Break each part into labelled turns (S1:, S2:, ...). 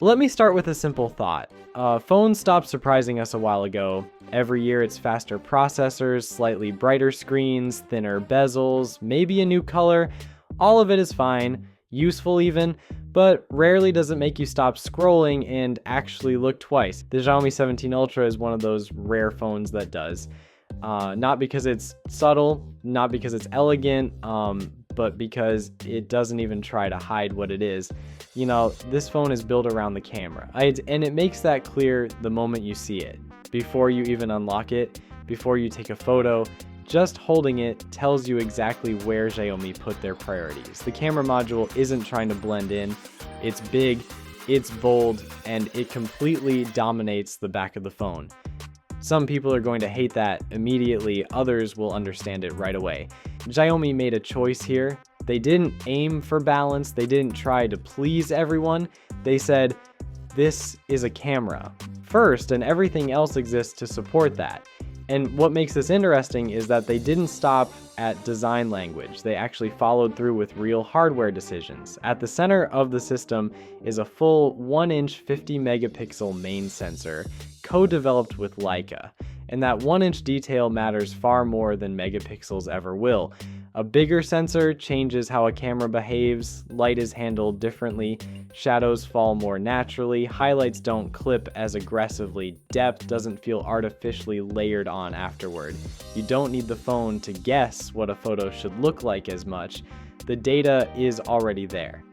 S1: Let me start with a simple thought. Phones stopped surprising us a while ago. Every year it's faster processors, slightly brighter screens, thinner bezels, maybe a new color. All of it is fine, useful even, but rarely does it make you stop scrolling and actually look twice. The Xiaomi 17 Ultra is one of those rare phones that does. Not because it's subtle, not because it's elegant, but because it doesn't even try to hide what it is. You know, this phone is built around the camera, and it makes that clear the moment you see it. Before you even unlock it, before you take a photo, just holding it tells you exactly where Xiaomi put their priorities. The camera module isn't trying to blend in. It's big, it's bold, and it completely dominates the back of the phone. Some people are going to hate that immediately, others will understand it right away. Xiaomi made a choice here. They didn't aim for balance, they didn't try to please everyone. They said, this is a camera first, and everything else exists to support that. And what makes this interesting is that they didn't stop at design language. They actually followed through with real hardware decisions. At the center of the system is a full 1-inch 50 megapixel main sensor, co-developed with Leica. And that 1-inch detail matters far more than megapixels ever will. A bigger sensor changes how a camera behaves, light is handled differently, shadows fall more naturally, highlights don't clip as aggressively, depth doesn't feel artificially layered on afterward. You don't need the phone to guess what a photo should look like as much. The data is already there.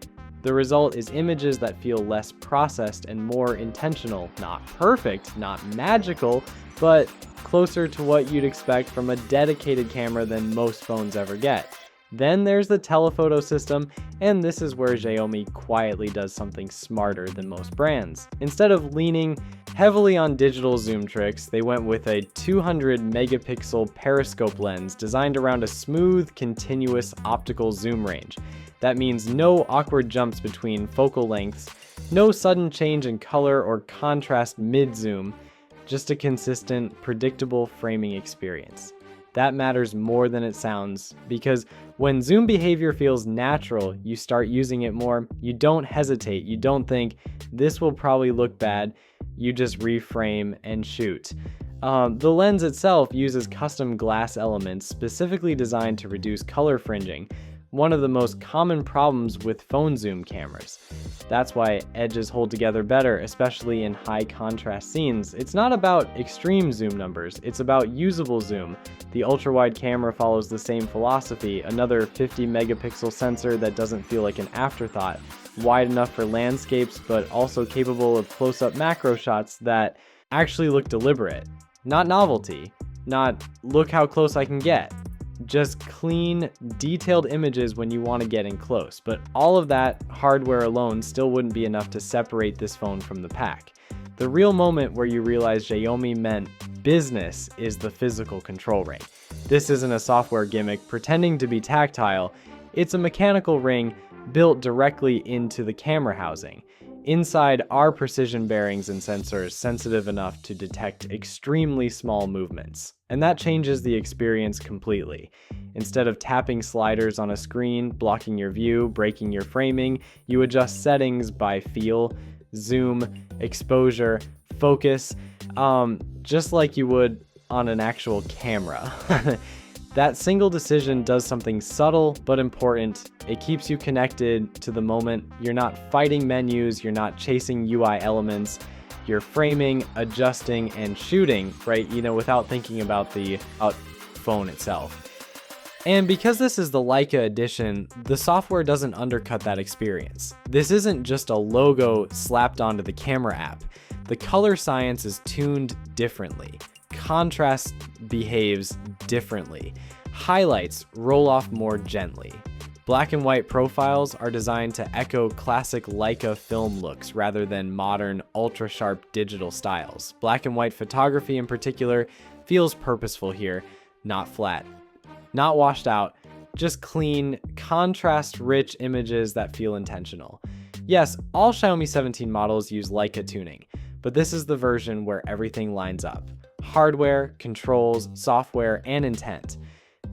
S1: The result is images that feel less processed and more intentional. Not perfect, not magical, but closer to what you'd expect from a dedicated camera than most phones ever get. Then there's the telephoto system, and this is where Xiaomi quietly does something smarter than most brands. Instead of leaning heavily on digital zoom tricks, they went with a 200 megapixel periscope lens designed around a smooth, continuous optical zoom range. That means no awkward jumps between focal lengths, no sudden change in color or contrast mid-zoom, just a consistent, predictable framing experience. That matters more than it sounds, because when zoom behavior feels natural, you start using it more. You don't hesitate. You don't think, this will probably look bad. You just reframe and shoot. The lens itself uses custom glass elements specifically designed to reduce color fringing, one of the most common problems with phone zoom cameras. That's why edges hold together better, especially in high contrast scenes. It's not about extreme zoom numbers, it's about usable zoom. The ultra-wide camera follows the same philosophy, another 50 megapixel sensor that doesn't feel like an afterthought, wide enough for landscapes but also capable of close-up macro shots that actually look deliberate. Not novelty, not look how close I can get. Just clean, detailed images when you want to get in close. But all of that hardware alone still wouldn't be enough to separate this phone from the pack. The real moment where you realize Xiaomi meant business is the physical control ring. This isn't a software gimmick pretending to be tactile. It's a mechanical ring built directly into the camera housing. Inside are precision bearings and sensors sensitive enough to detect extremely small movements. And that changes the experience completely. Instead of tapping sliders on a screen, blocking your view, breaking your framing, you adjust settings by feel, zoom, exposure, focus, just like you would on an actual camera. That single decision does something subtle but important. It keeps you connected to the moment. You're not fighting menus, you're not chasing UI elements. You're framing, adjusting, and shooting, right? Without thinking about the phone itself. And because this is the Leica Edition, the software doesn't undercut that experience. This isn't just a logo slapped onto the camera app. The color science is tuned differently. Contrast behaves differently. Highlights roll off more gently. Black and white profiles are designed to echo classic Leica film looks rather than modern, ultra-sharp digital styles. Black and white photography in particular feels purposeful here, not flat. Not washed out, just clean, contrast-rich images that feel intentional. Yes, all Xiaomi 17 models use Leica tuning, but this is the version where everything lines up. Hardware, controls, software, and intent.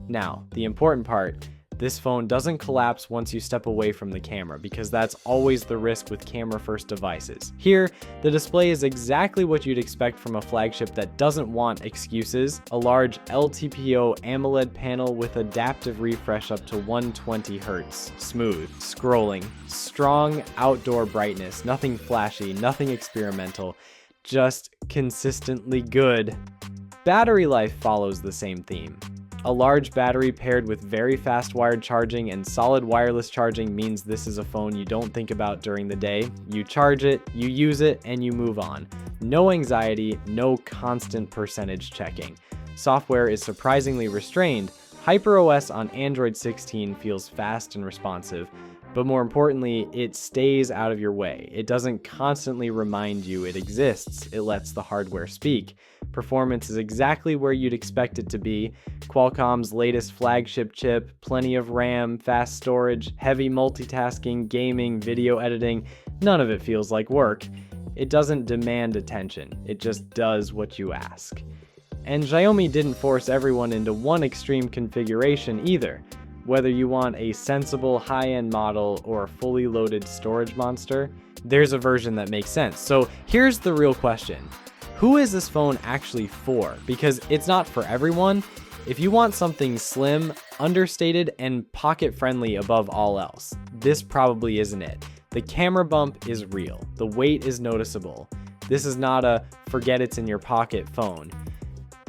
S1: Now, the important part, the This phone doesn't collapse once you step away from the camera, because that's always the risk with camera-first devices. Here, the display is exactly what you'd expect from a flagship that doesn't want excuses. A large LTPO AMOLED panel with adaptive refresh up to 120 Hz. Smooth, scrolling, strong outdoor brightness, nothing flashy, nothing experimental, just consistently good. Battery life follows the same theme. A large battery paired with very fast wired charging and solid wireless charging means this is a phone you don't think about during the day. You charge it, you use it, and you move on. No anxiety, no constant percentage checking. Software is surprisingly restrained. HyperOS on Android 16 feels fast and responsive, but more importantly, it stays out of your way. It doesn't constantly remind you it exists, it lets the hardware speak. Performance is exactly where you'd expect it to be. Qualcomm's latest flagship chip, plenty of RAM, fast storage, heavy multitasking, gaming, video editing, none of it feels like work. It doesn't demand attention, it just does what you ask. And Xiaomi didn't force everyone into one extreme configuration either. Whether you want a sensible high-end model or a fully loaded storage monster, there's a version that makes sense. So here's the real question. Who is this phone actually for? Because it's not for everyone. If you want something slim, understated, and pocket-friendly above all else, this probably isn't it. The camera bump is real. The weight is noticeable. This is not a forget it's in your pocket phone.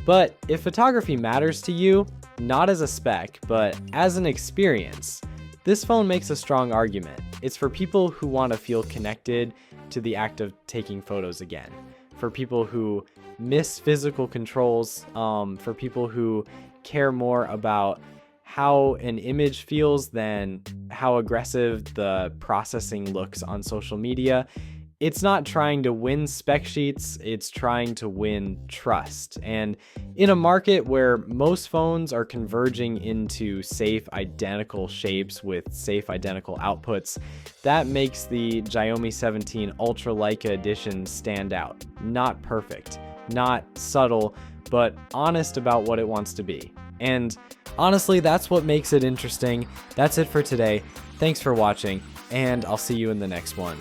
S1: But if photography matters to you, not as a spec, but as an experience, this phone makes a strong argument. It's for people who want to feel connected to the act of taking photos again. For people who miss physical controls, for people who care more about how an image feels than how aggressive the processing looks on social media. It's not trying to win spec sheets, it's trying to win trust. And in a market where most phones are converging into safe, identical shapes with safe, identical outputs, that makes the Xiaomi 17 Ultra Leica Edition stand out. Not perfect, not subtle, but honest about what it wants to be. And honestly, that's what makes it interesting. That's it for today. Thanks for watching, and I'll see you in the next one.